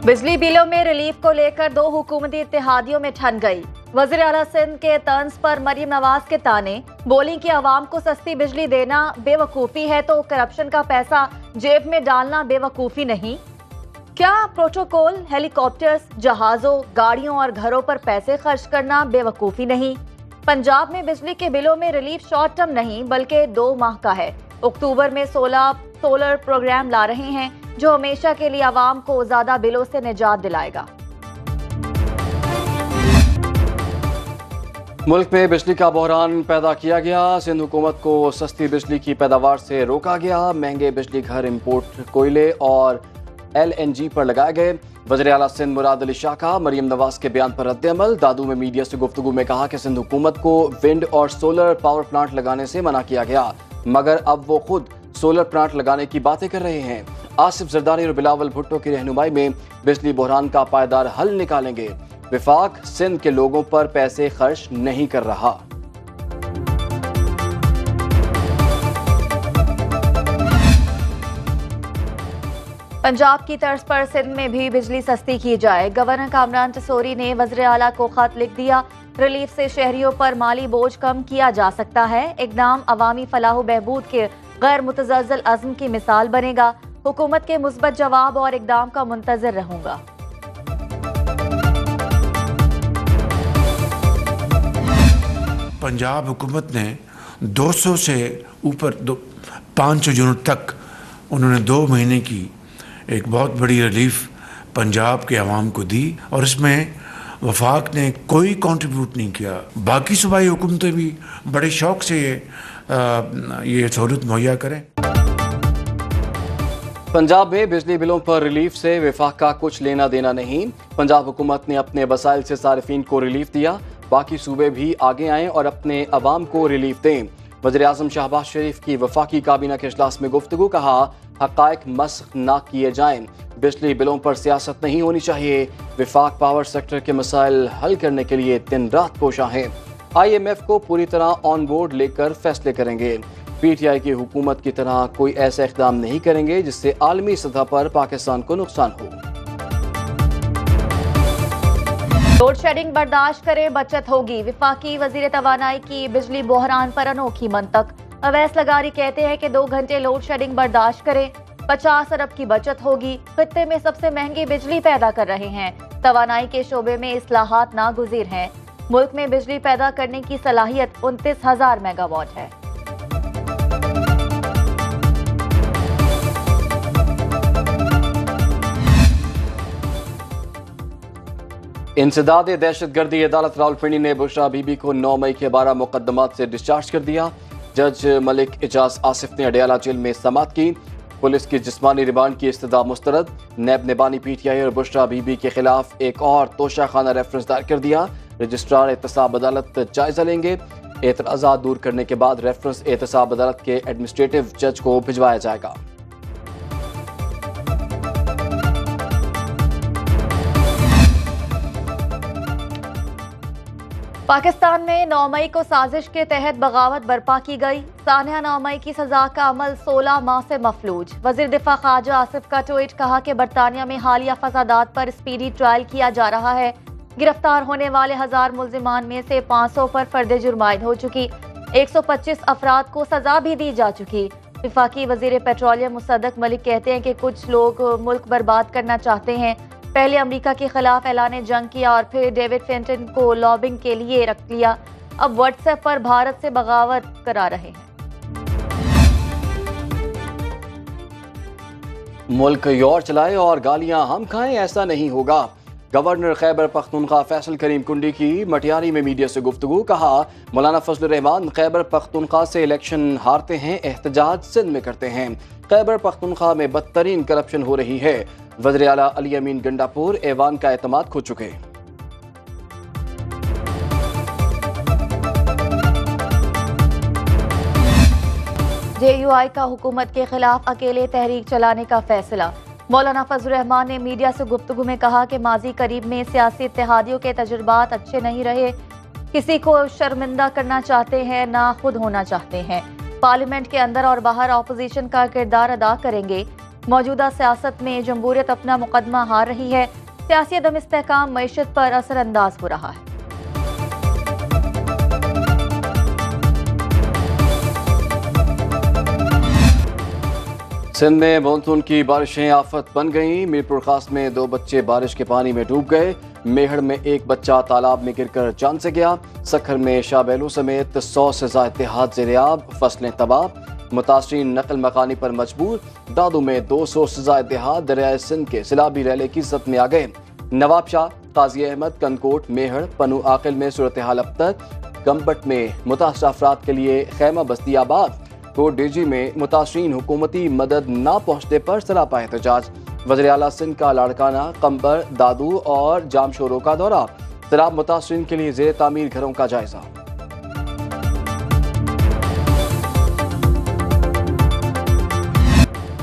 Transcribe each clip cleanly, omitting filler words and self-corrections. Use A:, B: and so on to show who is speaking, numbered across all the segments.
A: बिजली बिलों में रिलीफ को लेकर दो हुकूमती इत्तेहादियों में ठन गई। वज़ीर आला सिंध के तंज पर मरियम नवाज के ताने, बोली कि आवाम को सस्ती बिजली देना बेवकूफ़ी है तो करप्शन का पैसा जेब में डालना बेवकूफ़ी नहीं। क्या प्रोटोकॉल, हेलीकॉप्टर्स, जहाजों, गाड़ियों और घरों पर पैसे खर्च करना बेवकूफ़ी नहीं। पंजाब में बिजली के बिलों में रिलीफ शॉर्ट टर्म नहीं बल्कि 2 माह का है। अक्टूबर में सोलर प्रोग्राम ला रहे हैं जो हमेशा के लिए आवाम को ज्यादा बिलों से निजात दिलाएगा।
B: मुल्क में बिजली का बहरान पैदा किया गया। सिंध हुकूमत को सस्ती बिजली की पैदावार से रोका गया। महंगे बिजली घर इंपोर्ट कोयले और LNG पर लगाए गए। वज़ीर आला सिंध मुराद अली शाह का मरियम नवाज के बयान पर रद्द-ए-अमल। दादू में मीडिया से गुफ्तगू में कहा कि सिंध हुकूमत को विंड और सोलर पावर प्लांट लगाने से मना किया गया, मगर अब वो खुद सोलर प्लांट लगाने की बातें कर रहे हैं। आसिफ जरदारी और बिलावल भुट्टो की रहनुमाई में बिजली बहरान का पायदार हल निकालेंगे। विफाक सिंध के लोगों पर पैसे खर्च नहीं कर रहा।
A: पंजाब की तर्ज पर सिंध में भी बिजली सस्ती की जाए। गवर्नर कामरान तसोरी ने वज़ीर आला को खत लिख दिया। रिलीफ से शहरियों पर माली बोझ कम किया जा सकता है। इक़दाम अवामी फलाह बहबूद के गैर मुतज़लज़ल अज़्म की मिसाल बनेगा। हुकूमत के मुस्बत जवाब और इक़दाम का मुंतज़िर रहूंगा।
C: पंजाब हुकूमत ने 200 से ऊपर 500 यूनिट तक उन्होंने 2 महीने की एक बहुत बड़ी रिलीफ पंजाब के अवाम को दी और इसमें वफाक ने कोई कंट्रीब्यूट नहीं किया। बाकी सूबाई हुकूमतें भी बड़े शौक से ये सहूलत मुहैया करें।
B: पंजाब में बिजली बिलों पर रिलीफ से वफाक का कुछ लेना देना नहीं। पंजाब हुकूमत ने अपने वसाइल से सारिफीन को रिलीफ दिया। बाकी सूबे भी आगे आएं और अपने अवाम को रिलीफ दें। वज़ीर आज़म शहबाज शरीफ की वफाकी काबीना के इजलास में गुफ्तगू, कहा हक़ाइक़ मस्ख़ ना किए जाएं। बिजली बिलों पर सियासत नहीं होनी चाहिए। वफाक पावर सेक्टर के मसाइल हल करने के लिए दिन रात कोशा हैं। IMF को पूरी तरह ऑन बोर्ड लेकर फैसले करेंगे। PTI की हुकूमत की तरह कोई ऐसा इक़दाम नहीं करेंगे जिससे आलमी सतह पर पाकिस्तान को नुकसान हो।
A: लोड शेडिंग बर्दाश्त करें, बचत होगी। विफाकी वजीर तवानाई की बिजली बहरान पर अनोखी मंतक। अवैस लगारी कहते हैं कि 2 घंटे लोड शेडिंग बर्दाश्त करें, 50 अरब की बचत होगी। खित्ते में सबसे महंगी बिजली पैदा कर रहे हैं। तवानाई के शोबे में इस्लाहात नागुज़ीर हैं। मुल्क में बिजली पैदा करने की सलाहियत 29,000 मेगावाट है।
B: इंसदाद दहशतगर्दी अदालत रावलपिंडी ने बुशरा बीबी को 9 मई के 12 मुकदमात से डिस्चार्ज कर दिया। जज मलिक इजाज आसिफ ने अडियाला जेल में समाअत की। पुलिस की जिस्मानी रिमांड की इस्तदा मुस्तरद। नैब निबानी PTI और बुशरा बीबी के खिलाफ एक और तोशाखाना रेफरेंस दायर कर दिया। रजिस्ट्रार एहतसाब अदालत जायजा लेंगे। एतराज़ात दूर करने के बाद रेफरेंस एहतसाब अदालत के एडमिनिस्ट्रेटिव जज को भिजवाया जाएगा।
A: पाकिस्तान में 9 मई को साजिश के तहत बगावत बर्पा की गई। सानिया 9 मई की सजा का अमल 16 माह से मफलूज। वजीर दिफा ख्वाजा आसिफ का ट्वीट, कहा कि बरतानिया में हालिया फसादात पर स्पीडी ट्रायल किया जा रहा है। गिरफ्तार होने वाले 1000 मुल्जिमान में से 500 पर फर्द जुर्माइन हो चुकी। 125 अफराद को सजा भी दी जा चुकी। विफाकी वजीर पेट्रोलियम मुसद्दक मलिक कहते हैं कि कुछ लोग मुल्क बर्बाद करना चाहते हैं। पहले अमेरिका के खिलाफ ऐलान जंग किया और फिर डेविड फेंटन को लॉबिंग के लिए रख लिया। अब व्हाट्सएप पर भारत से बगावत करा रहे हैं।
B: मुल्क योर चलाए और गालियां हम खाएं, ऐसा नहीं होगा। गवर्नर खैबर पख्तूनख्वा फैसल करीम कुंडी की मटियारी में मीडिया से गुफ्तगू, कहा मौलाना फजल रहमान खैबर पख्तूनख्वा से इलेक्शन हारते हैं, एहतजाज सिंध में करते हैं। खैबर पख्तूनख्वा में बदतरीन करप्शन हो रही है। वज़ीर आला अली अमीन गंडापुर ऐवान का एतमाद खो चुके।
A: JUI का हुकूमत के खिलाफ अकेले तहरीक चलाने का फैसला। मौलाना फजल रहमान ने मीडिया से गुफ्तगू में कहा कि माजी करीब में सियासी इत्तेहादियों के तजुर्बात अच्छे नहीं रहे। किसी को शर्मिंदा करना चाहते हैं, ना खुद होना चाहते हैं। पार्लियामेंट के अंदर और बाहर अपोजिशन का किरदार अदा करेंगे। मौजूदा सियासत में जमहूरियत अपना मुकदमा हार रही है। सियासी अदम इस्तेहकाम मईशत पर असरअंदाज हो रहा है।
B: सिंध में मानसून की बारिशें आफत बन गईं। मीरपुर खास में 2 बच्चे बारिश के पानी में डूब गए। मेहड़ में 1 बच्चा तालाब में गिरकर जान से गया। सखर में शाबेलू समेत 100 से ज़ायद देहात ज़ेर-ए-आब, फसलें तबाह, मुतासरीन नकल मकानी पर मजबूर। दादू में 200 से ज़ायद देहात दरियाए सिंध के सिलाबी रैले की जद में आ गए। नवाब शाह, काजी अहमद, कनकोट, मेहड़, पनू आकिल में सूरत हाल अब तक। गम्बट में मुतासरा अफराद के लिए खैमा बस्ती आबाद। कोट डीजी में मुतासरीन हुकूमती मदद ना पहुँचने पर सरापा एहतजाज। वज़ीर आला सिंध का लाड़काना, कंबर, दादू और जामशोरों का दौरा। सैलाब मुतासरीन के लिए ज़ेर तामीर घरों का जायजा।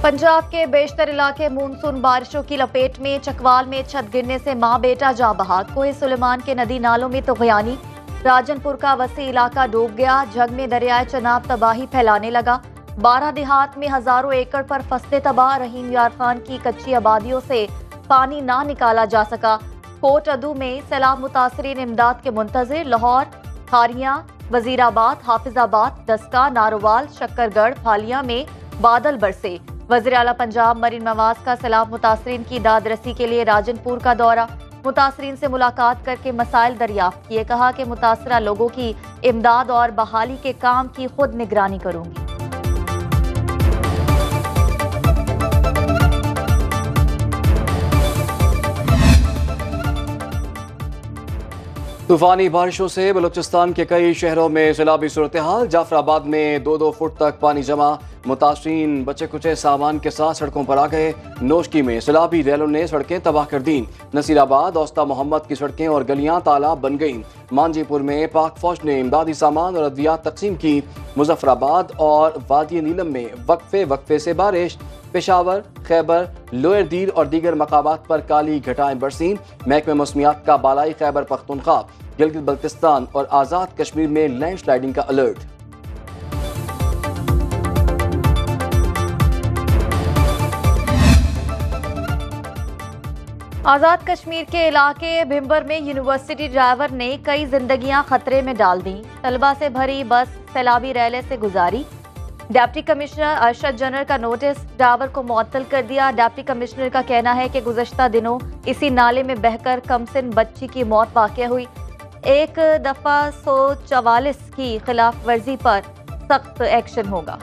A: पंजाब के बेशतर इलाके मानसून बारिशों की लपेट में। चकवाल में छत गिरने से माँ बेटा जा बहा। कोहे सुलेमान के नदी नालों में तुग़यानी। राजनपुर का वसी इलाका डूब गया। जग में दरियाए चनाब तबाही फैलाने लगा। 12 देहात में हजारों एकड़ पर फसलें तबाह। रहीम यार खान की कच्ची आबादियों से पानी ना निकाला जा सका। कोट अदू में सैलाब मुतासरीन इमदाद के मुंतजिर। लाहौर, खारियां, वजीराबाद, हाफिजाबाद, दस्का, नारोवाल, शक्करगढ़, फालिया में बादल बरसे। वज़ीर आला पंजाब मरीन नवाज का सैलाब मुतासरीन की दाद रसी के लिए राजनपुर का दौरा। मुतासरीन से मुलाकात करके मसाइल दरियाफ्त किए। कहा कि मुतासरा लोगों की इमदाद और बहाली के काम की खुद निगरानी करूंगी।
B: तूफानी बारिशों से बलूचिस्तान के कई शहरों में सैलाबी सूरत हाल। जाफराबाद में 2-2 फुट तक पानी जमा। मुतासरीन बचे कुचे सामान के साथ सड़कों पर आ गए। नोशकी में सैलाबी रैलों ने सड़कें तबाह कर दी। नसीराबाद, औस्ता मोहम्मद की सड़कें और गलियां तालाब बन गईं। मांजीपुर में पाक फौज ने इमदादी सामान और अद्वियात तकसीम की। मुजफ्फराबाद और वादी नीलम में वक्फे से बारिश। पेशावर, खैबर, लोअर दीर और दीगर मकामात पर काली घटाएं बरसीं। महकमे मौसमियात का बालाई खैबर पख्तूनख्वा, गिलगित बल्तिस्तान और आज़ाद कश्मीर में लैंडस्लाइडिंग का अलर्ट।
A: आज़ाद कश्मीर के इलाके भिम्बर में यूनिवर्सिटी ड्राइवर ने कई जिंदगियां खतरे में डाल दी। तलबा से भरी बस सैलाबी रैले से गुजारी। डिप्टी कमिश्नर अरशद जनरल का नोटिस, ड्राइवर को मुअत्तल कर दिया। डिप्टी कमिश्नर का कहना है कि गुज़श्ता दिनों इसी नाले में बहकर कमसिन बच्ची की मौत वाक़या हुई। 1 दफ़ा 144 की खिलाफ वर्जी पर सख्त एक्शन होगा।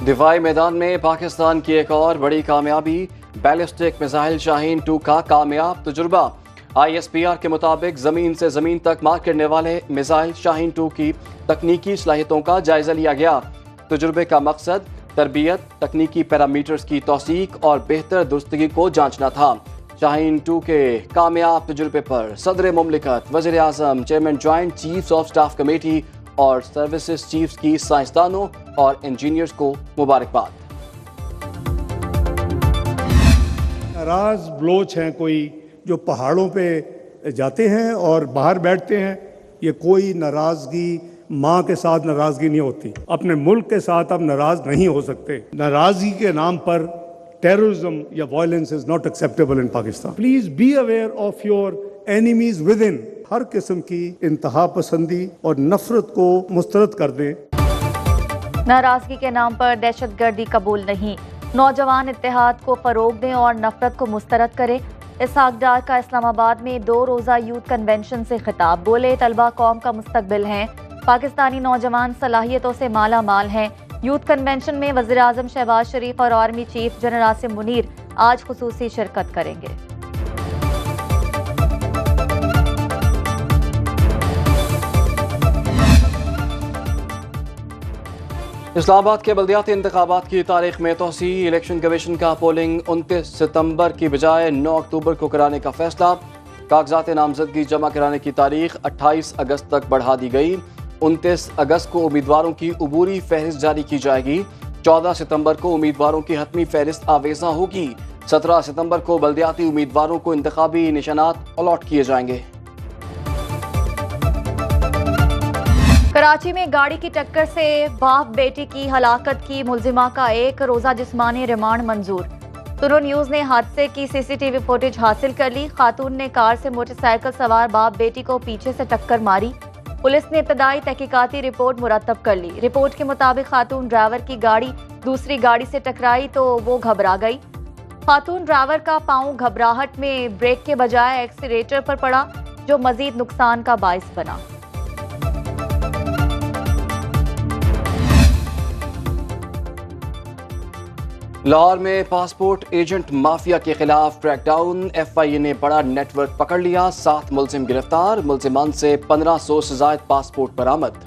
B: दिफाई मैदान में पाकिस्तान की एक और बड़ी कामयाबी। बैलिस्टिक मिसाइल शाहीन 2 का कामयाब तजुर्बा। ISPR के मुताबिक जमीन से जमीन तक मार करने वाले मिसाइल शाहीन 2 की तकनीकी सलाहियतों का जायजा लिया गया। तजुर्बे का मकसद तरबियत, तकनीकी पैरामीटर्स की तौसीक और बेहतर दुरुस्तगी को जांचना था। शाहीन 2 के कामयाब तजुर्बे पर सदर मुमलिकत, वज़ीर आज़म, chairman joint chiefs of staff committee और सर्विसेज चीफ्स की साइंसदानों और इंजीनियर्स को मुबारकबाद।
D: नाराज ब्लोच हैं कोई जो पहाड़ों पे जाते हैं और बाहर बैठते हैं। ये कोई नाराजगी, माँ के साथ नाराजगी नहीं होती। अपने मुल्क के साथ आप नाराज नहीं हो सकते। नाराजगी के नाम पर टेररिज्म या violence is not acceptable in Pakistan. Please be aware of your enemies within. हर किस्म की इंतहा पसंदी और नफरत को मुस्तरद कर दें।
A: नाराजगी के नाम पर दहशतगर्दी कबूल नहीं। नौजवान इत्तेहाद को फरोग दें और नफरत को मुस्तरद करें। इसहाक डार का इस्लामाबाद में 2 रोज़ा यूथ कन्वेंशन से खिताब। बोले, तलबा कौम का मुस्तकबिल हैं। पाकिस्तानी नौजवान सलाहियतों से माला माल हैं। यूथ कन्वेंशन में वज़ीर आज़म शहबाज शरीफ और army chief general Asim Munir आज खुसूसी शिरकत करेंगे।
B: इस्लामाबाद के बल्दियाती इंतखाबात की तारीख में तोसी। इलेक्शन कमीशन का पोलिंग 29 सितंबर की बजाय 9 अक्टूबर को कराने का फैसला। कागजात नामजदगी जमा कराने की तारीख 28 अगस्त तक बढ़ा दी गई। 29 अगस्त को उम्मीदवारों की अबूरी फहरिस्त जारी की जाएगी। 14 सितंबर को उम्मीदवारों की हतमी फहरिस्त आवेजा होगी। 17 सितंबर को बल्दियाती उम्मीदवारों को इंतखाबी निशानात अलॉट किए जाएंगे।
A: कराची में गाड़ी की टक्कर से बाप बेटी की हलाकत की मुलजिमा का 1 रोजा जिस्मानी रिमांड मंजूर। तुरो न्यूज ने हादसे की सीसीटीवी फुटेज हासिल कर ली। खातून ने कार से मोटरसाइकिल सवार बाप बेटी को पीछे से टक्कर मारी। पुलिस ने इब्तदाई तहकीकाती रिपोर्ट मुरतब कर ली। रिपोर्ट के मुताबिक खातून ड्राइवर की गाड़ी दूसरी गाड़ी से टकराई तो वो घबरा गई। खातून ड्राइवर का पांव घबराहट में ब्रेक के बजाय एक्सीलेटर पर पड़ा, जो मजीद नुकसान का बायस बना।
B: लाहौर में पासपोर्ट एजेंट माफिया के खिलाफ क्रैकडाउन। FIA ने बड़ा नेटवर्क पकड़ लिया। 7 मुलजिम गिरफ्तार। मुलजिमान से 1500 से जायद पासपोर्ट बरामद।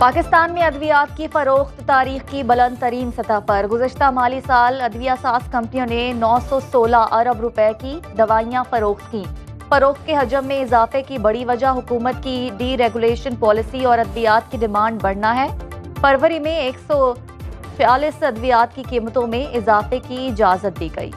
A: पाकिस्तान में अद्वियात की फरोख्त तारीख की बुलंद तरीन सतह पर। गुज़श्ता माली साल अद्विया साज कंपनियों ने 916 अरब रुपए की दवाइयां फरोख्त की। फरोख्त के हजम में इजाफे की बड़ी वजह हुकूमत की डी रेगुलेशन पॉलिसी और अद्वियात की डिमांड बढ़ना है। फरवरी में 146 अद्वियात की कीमतों में इजाफे की इजाजत दी गई।